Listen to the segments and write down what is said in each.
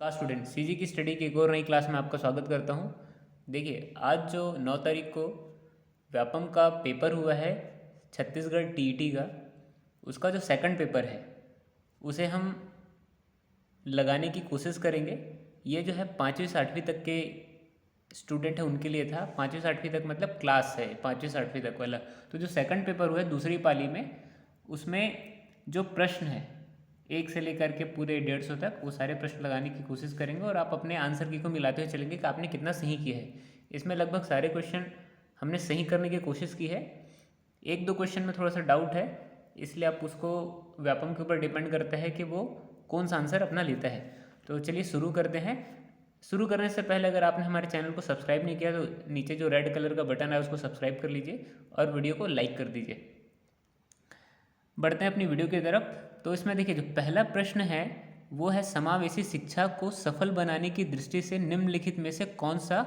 का student CG की study की एक और नई क्लास में आपका स्वागत करता हूं। देखिए, आज जो 9 तारीख को व्यापम का पेपर हुआ है, छत्तीसगढ़ टीईटी का, उसका जो सेकंड पेपर है उसे हम लगाने की कोशिश करेंगे। ये जो है 5वीं से 8वीं तक के स्टूडेंट है उनके लिए था। 5वीं से 8वीं तक मतलब क्लास है 5वीं से 8वीं तक वाला। तो जो सेकंड पेपर हुआ है दूसरी पाली में, उसमें जो प्रश्न है 1 से लेकर के पूरे 150 तक वो सारे प्रश्न लगाने की कोशिश करेंगे और आप अपने आंसर की को मिलाते हुए चलेंगे कि आपने कितना सही किया है। इसमें लगभग सारे क्वेश्चन हमने सही करने की कोशिश की है। एक दो क्वेश्चन में थोड़ा सा डाउट है, इसलिए आप उसको व्यापम के ऊपर डिपेंड करता है कि वो कौन सा आंसर अपना लेता है। तो चलिए शुरू करते हैं। शुरू करने से पहले अगर आपने हमारे चैनल को सब्सक्राइब नहीं किया तो नीचे जो रेड कलर का बटन है उसको सब्सक्राइब कर लीजिए और वीडियो को लाइक कर दीजिए। बढ़ते हैं अपनी वीडियो की तरफ। तो इसमें देखिए, जो पहला प्रश्न है वो है, समावेशी शिक्षा को सफल बनाने की दृष्टि से निम्नलिखित में से कौन सा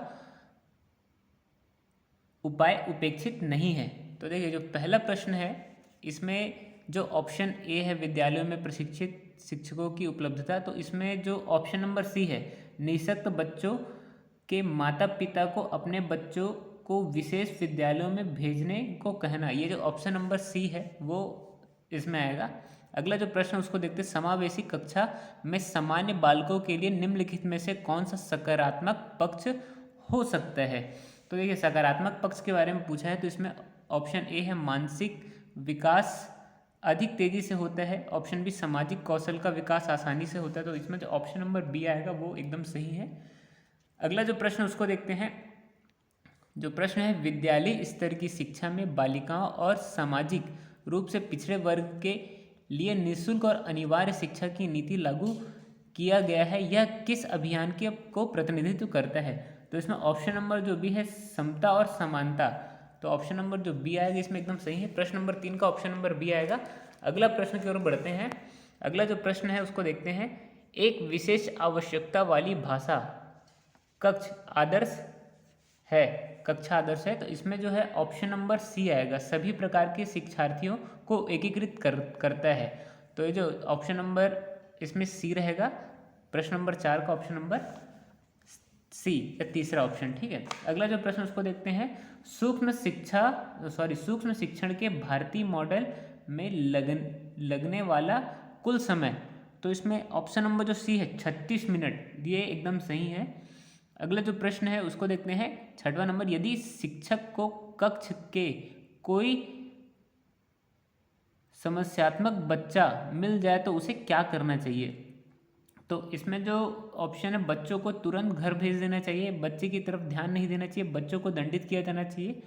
उपाय उपेक्षित नहीं है। तो देखिए, जो पहला प्रश्न है इसमें जो ऑप्शन ए है विद्यालयों में प्रशिक्षित शिक्षकों की उपलब्धता, तो इसमें जो ऑप्शन नंबर सी है, निःशक्त बच्चों के माता पिता को अपने बच्चों को विशेष विद्यालयों में भेजने को कहना, ये जो ऑप्शन नंबर सी है वो इसमें आएगा। अगला जो प्रश्न उसको देखते हैं, समावेशी कक्षा में सामान्य बालकों के लिए निम्नलिखित में से कौन सा सकारात्मक पक्ष हो सकता है। तो देखिए, सकारात्मक पक्ष के बारे में पूछा है तो इसमें ऑप्शन ए है, मानसिक विकास अधिक तेजी से होता है। ऑप्शन बी, सामाजिक कौशल का विकास आसानी से होता है। तो इसमें जो ऑप्शन नंबर बी आएगा वो एकदम सही है। अगला जो प्रश्न उसको देखते हैं। जो प्रश्न है, विद्यालय स्तर की शिक्षा में बालिकाओं और सामाजिक रूप से पिछड़े वर्ग के लिए निःशुल्क और अनिवार्य शिक्षा की नीति लागू किया गया है, यह किस अभियान के को प्रतिनिधित्व करता है। तो इसमें ऑप्शन नंबर जो बी है, समता और समानता, तो ऑप्शन नंबर जो बी आएगा इसमें एकदम सही है। प्रश्न नंबर 3 का ऑप्शन नंबर बी आएगा। अगला प्रश्न की ओर बढ़ते हैं। अगला जो प्रश्न है उसको देखते हैं, एक विशेष आवश्यकता वाली भाषा कक्ष आदर्श है, कक्षा आदर्श है। तो इसमें जो है ऑप्शन नंबर सी आएगा, सभी प्रकार के शिक्षार्थियों को एकीकृत करता है। तो ये जो ऑप्शन नंबर इसमें सी रहेगा, प्रश्न नंबर 4 का ऑप्शन नंबर सी या तीसरा ऑप्शन, ठीक है। अगला जो प्रश्न उसको देखते हैं, सूक्ष्म शिक्षण के भारतीय मॉडल में लगने वाला कुल समय, तो इसमें ऑप्शन नंबर जो सी है 36 मिनट, ये एकदम सही है। अगला जो प्रश्न है उसको देखते हैं, 6वां नंबर, यदि शिक्षक को कक्ष के कोई समस्यात्मक बच्चा मिल जाए तो उसे क्या करना चाहिए। तो इसमें जो ऑप्शन है, बच्चों को तुरंत घर भेज देना चाहिए, बच्चे की तरफ ध्यान नहीं देना चाहिए, बच्चों को दंडित किया जाना चाहिए,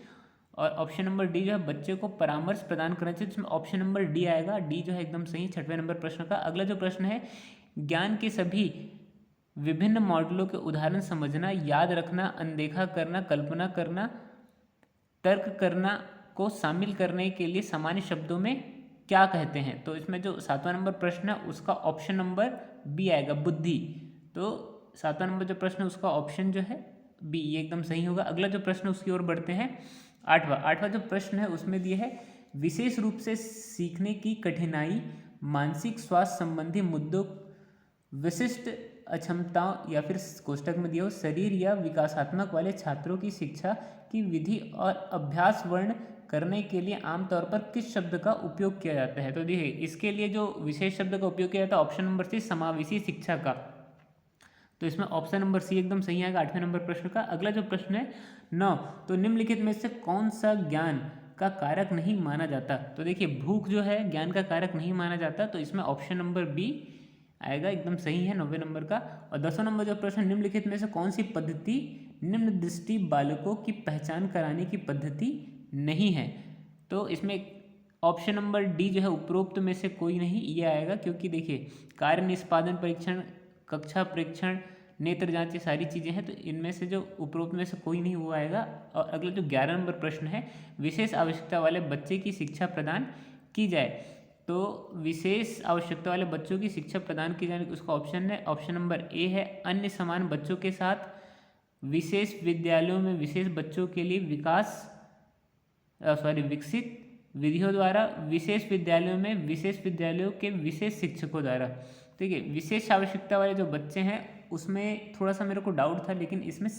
और ऑप्शन नंबर डी जो है, बच्चे को परामर्श प्रदान करना चाहिए। जिसमें ऑप्शन नंबर डी आएगा, डी जो है एकदम सही 6वें नंबर प्रश्न का। अगला जो प्रश्न है, ज्ञान के सभी विभिन्न मॉडलों के उदाहरण समझना, याद रखना, अनदेखा करना, कल्पना करना, तर्क करना को शामिल करने के लिए सामान्य शब्दों में क्या कहते हैं। तो इसमें जो 7वां नंबर प्रश्न है उसका ऑप्शन नंबर बी आएगा, बुद्धि। तो 7वां नंबर जो प्रश्न है उसका ऑप्शन जो है बी, ये एकदम सही होगा। अगला जो प्रश्न उसकी ओर बढ़ते हैं, 8वां जो प्रश्न है उसमें दिया है, विशेष रूप से सीखने की कठिनाई, मानसिक स्वास्थ्य संबंधी मुद्दों, विशिष्ट अक्षमताओं या फिर कोष्टक में दिया हो, शरीर या विकासात्मक वाले छात्रों की शिक्षा की विधि और अभ्यास वर्ण करने के लिए आमतौर पर किस शब्द का उपयोग किया जाता है। तो देखिए, इसके लिए जो विशेष शब्द का उपयोग किया जाता है ऑप्शन नंबर सी, समावेशी शिक्षा का। तो इसमें ऑप्शन नंबर सी एकदम सही आएगा 8वें नंबर प्रश्न का। अगला जो प्रश्न है 9, तो निम्नलिखित में से कौन सा ज्ञान का कारक नहीं माना जाता। तो देखिए, भूख जो है ज्ञान का कारक नहीं माना जाता, तो इसमें ऑप्शन नंबर बी आएगा, एकदम सही है 9वें नंबर का। और 10वां नंबर जो प्रश्न, निम्नलिखित में से कौन सी पद्धति निम्न दृष्टि बालकों की पहचान कराने की पद्धति नहीं है। तो इसमें ऑप्शन नंबर डी जो है, उपरोक्त में से कोई नहीं, ये आएगा, क्योंकि देखिए, कार्य निष्पादन परीक्षण, कक्षा परीक्षण, नेत्र जांच, ये सारी चीज़ें हैं, तो इनमें से जो उपरोक्त में से कोई नहीं वो आएगा। और अगला जो 11 नंबर प्रश्न है, विशेष आवश्यकता वाले बच्चे की शिक्षा प्रदान की जाए। तो विशेष आवश्यकता वाले बच्चों की शिक्षा प्रदान की जाने उसका ऑप्शन है, ऑप्शन नंबर ए है, अन्य समान बच्चों के साथ विशेष विद्यालयों में विशेष बच्चों के लिए विकसित विधियों द्वारा, विशेष विद्यालयों में विशेष विद्यालयों के विशेष शिक्षकों द्वारा। ठीक है, विशेष आवश्यकता वाले जो बच्चे हैं उसमें थोड़ा सा मेरे को डाउट था, लेकिन इसमें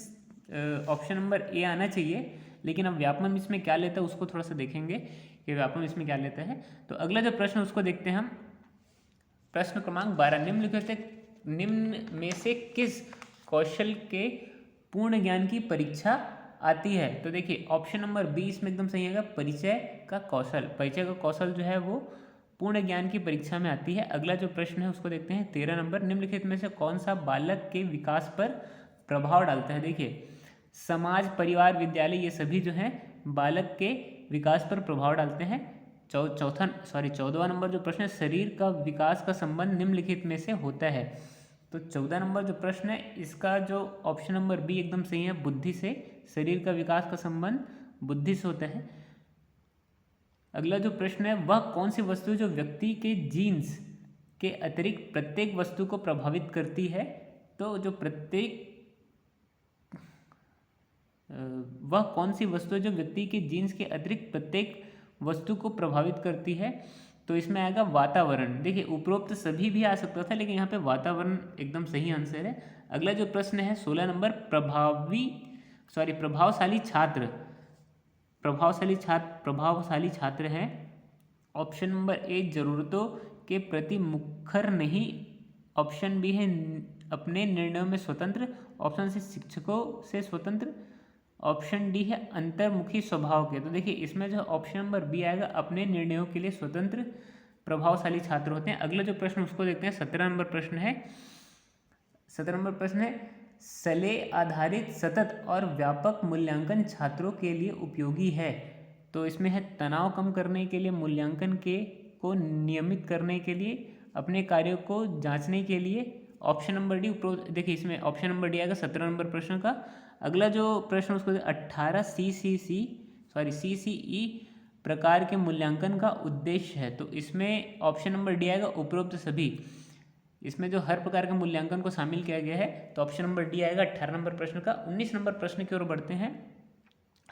ऑप्शन नंबर ए आना चाहिए। लेकिन अब व्यापम इसमें क्या लेता है उसको थोड़ा सा देखेंगे कि व्यापम इसमें क्या लेता है। तो अगला जो प्रश्न उसको देखते हैं हम। प्रश्न क्रमांक 12, निम्न में से किस कौशल के पूर्ण ज्ञान की परीक्षा आती है? तो देखिए ऑप्शन नंबर बी इसमें एकदम सही है, परिचय का कौशल। परिचय का कौशल जो है वो पूर्ण ज्ञान की परीक्षा में आती है। अगला जो प्रश्न है उसको देखते हैं 13 नंबर, निम्नलिखित में से कौन सा बालक के विकास पर प्रभाव डालता है? देखिए समाज, परिवार, विद्यालय, ये सभी जो हैं बालक के विकास पर प्रभाव डालते हैं। 14वां नंबर जो प्रश्न है, शरीर का विकास का संबंध निम्नलिखित में से होता है। तो 14 नंबर जो प्रश्न है इसका जो ऑप्शन नंबर बी एकदम सही है, बुद्धि से। शरीर का विकास का संबंध बुद्धि से होता है। अगला जो प्रश्न है, वह कौन सी वस्तु है जो व्यक्ति के जीन्स के अतिरिक्त प्रत्येक वस्तु को प्रभावित करती है? तो जो वह कौन सी वस्तु है जो व्यक्ति के जीन्स के अतिरिक्त प्रत्येक वस्तु को प्रभावित करती है? तो इसमें आएगा वातावरण। देखिए उपरोक्त सभी भी आ सकता था, लेकिन यहाँ पे वातावरण एकदम सही आंसर है। अगला जो प्रश्न है 16 नंबर, प्रभावशाली छात्र है। ऑप्शन नंबर ए जरूरतों के प्रति मुखर नहीं। ऑप्शन बी है अपने निर्णयों में स्वतंत्र। ऑप्शन सी शिक्षकों से स्वतंत्र। ऑप्शन डी है अंतर्मुखी स्वभाव के। तो देखिए इसमें जो ऑप्शन नंबर बी आएगा, अपने निर्णयों के लिए स्वतंत्र प्रभावशाली छात्र होते हैं। अगला जो प्रश्न उसको देखते हैं 17 नंबर प्रश्न है। 17 नंबर प्रश्न है, सलेह आधारित सतत और व्यापक मूल्यांकन छात्रों के लिए उपयोगी है। तो इसमें है तनाव कम करने के लिए, मूल्यांकन को नियमित करने के लिए, अपने कार्यों को जांचने के लिए। ऑप्शन नंबर डी देखिए इसमें ऑप्शन नंबर डी आएगा 17 नंबर प्रश्न का। अगला जो प्रश्न उसको 18 CCE प्रकार के मूल्यांकन का उद्देश्य है। तो इसमें ऑप्शन नंबर डी आएगा उपरोक्त सभी। इसमें जो हर प्रकार के मूल्यांकन को शामिल किया गया है, तो ऑप्शन नंबर डी आएगा 18 नंबर प्रश्न का। 19 नंबर प्रश्न की ओर बढ़ते हैं।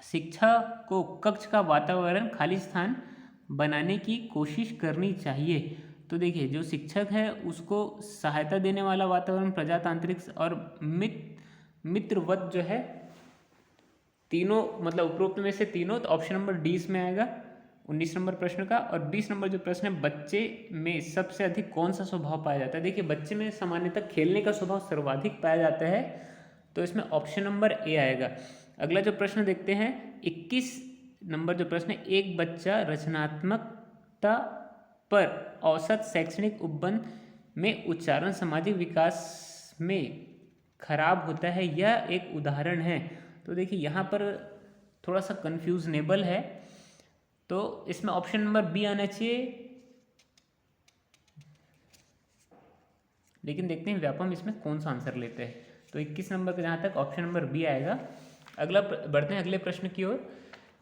शिक्षा को कक्ष का वातावरण खाली स्थान बनाने की कोशिश करनी चाहिए। तो देखिए जो शिक्षक है उसको सहायता देने वाला वातावरण, प्रजातांत्रिक और मित्रवत जो है, तीनों मतलब उपरोक्त में से तीनों। तो ऑप्शन नंबर डी इसमें आएगा 19 नंबर प्रश्न का। और 20 नंबर जो प्रश्न है, बच्चे में सबसे अधिक कौन सा स्वभाव पाया जाता है? देखिए बच्चे में सामान्यतः खेलने का स्वभाव सर्वाधिक पाया जाता है। तो इसमें ऑप्शन नंबर ए आएगा। अगला जो प्रश्न देखते हैं 21 नंबर जो प्रश्न है, एक बच्चा रचनात्मकता पर औसत शैक्षणिक उपबंध में उच्चारण सामाजिक विकास में खराब होता है, यह एक उदाहरण है। तो देखिए यहाँ पर थोड़ा सा कन्फ्यूजनेबल है, तो इसमें ऑप्शन नंबर बी आना चाहिए, लेकिन देखते हैं व्यापम इसमें कौन सा आंसर लेते हैं। तो 21 नंबर का जहाँ तक ऑप्शन नंबर बी आएगा। अगला बढ़ते हैं अगले प्रश्न की ओर।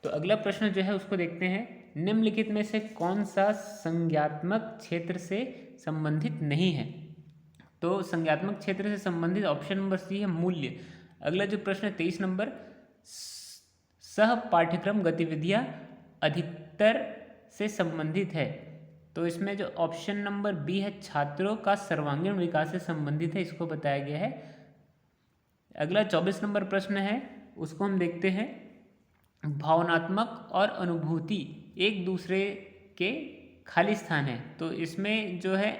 तो अगला प्रश्न जो है उसको देखते हैं, निम्नलिखित में से कौन सा संज्ञात्मक क्षेत्र से संबंधित नहीं है? तो संज्ञात्मक क्षेत्र से संबंधित ऑप्शन नंबर सी है मूल्य। अगला जो प्रश्न है 23 नंबर, सह पाठ्यक्रम गतिविधियां अधिकतर से संबंधित है। तो इसमें जो ऑप्शन नंबर बी है छात्रों का सर्वांगीण विकास से संबंधित है, इसको बताया गया है। अगला 24 नंबर प्रश्न है, उसको हम देखते हैं, भावनात्मक और अनुभूति एक दूसरे के खाली स्थान है। तो इसमें जो है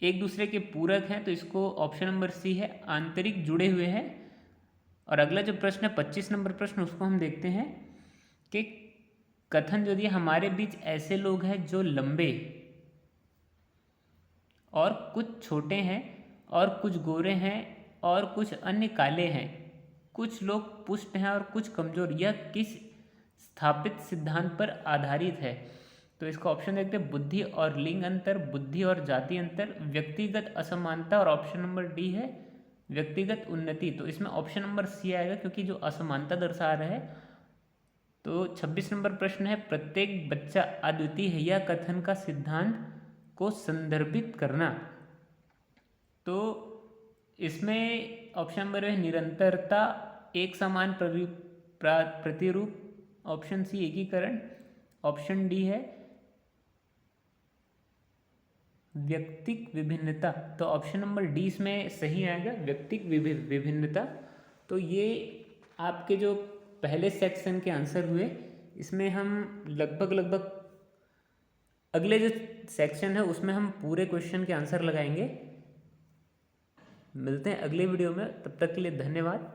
एक दूसरे के पूरक हैं, तो इसको ऑप्शन नंबर सी है आंतरिक जुड़े हुए हैं। और अगला जो प्रश्न है 25 नंबर प्रश्न, उसको हम देखते हैं कि कथन जो दिया, हमारे बीच ऐसे लोग हैं जो लंबे और कुछ छोटे हैं और कुछ गोरे हैं और कुछ अन्य काले हैं, कुछ लोग पुष्ट हैं और कुछ कमजोर, यह किस स्थापित सिद्धांत पर आधारित है? तो इसका ऑप्शन देखते हैं, बुद्धि और लिंग अंतर, बुद्धि और जाति अंतर, व्यक्तिगत असमानता, और ऑप्शन नंबर डी है व्यक्तिगत उन्नति। तो इसमें ऑप्शन नंबर सी आएगा, क्योंकि जो असमानता दर्शा रहा है। तो 26 नंबर प्रश्न है, प्रत्येक बच्चा अद्वितीय है, यह कथन का सिद्धांत को संदर्भित करना। तो इसमें ऑप्शन नंबर है निरंतरता, एक समान प्रतिरूप, ऑप्शन सी एकीकरण, ऑप्शन डी है व्यक्तिक विभिन्नता, तो ऑप्शन नंबर डी इसमें सही आएगा, व्यक्तिक विभिन्नता। तो ये आपके जो पहले सेक्शन के आंसर हुए, इसमें हम लगभग अगले जो सेक्शन है उसमें हम पूरे क्वेश्चन के आंसर लगाएंगे। मिलते हैं अगले वीडियो में, तब तक के लिए धन्यवाद।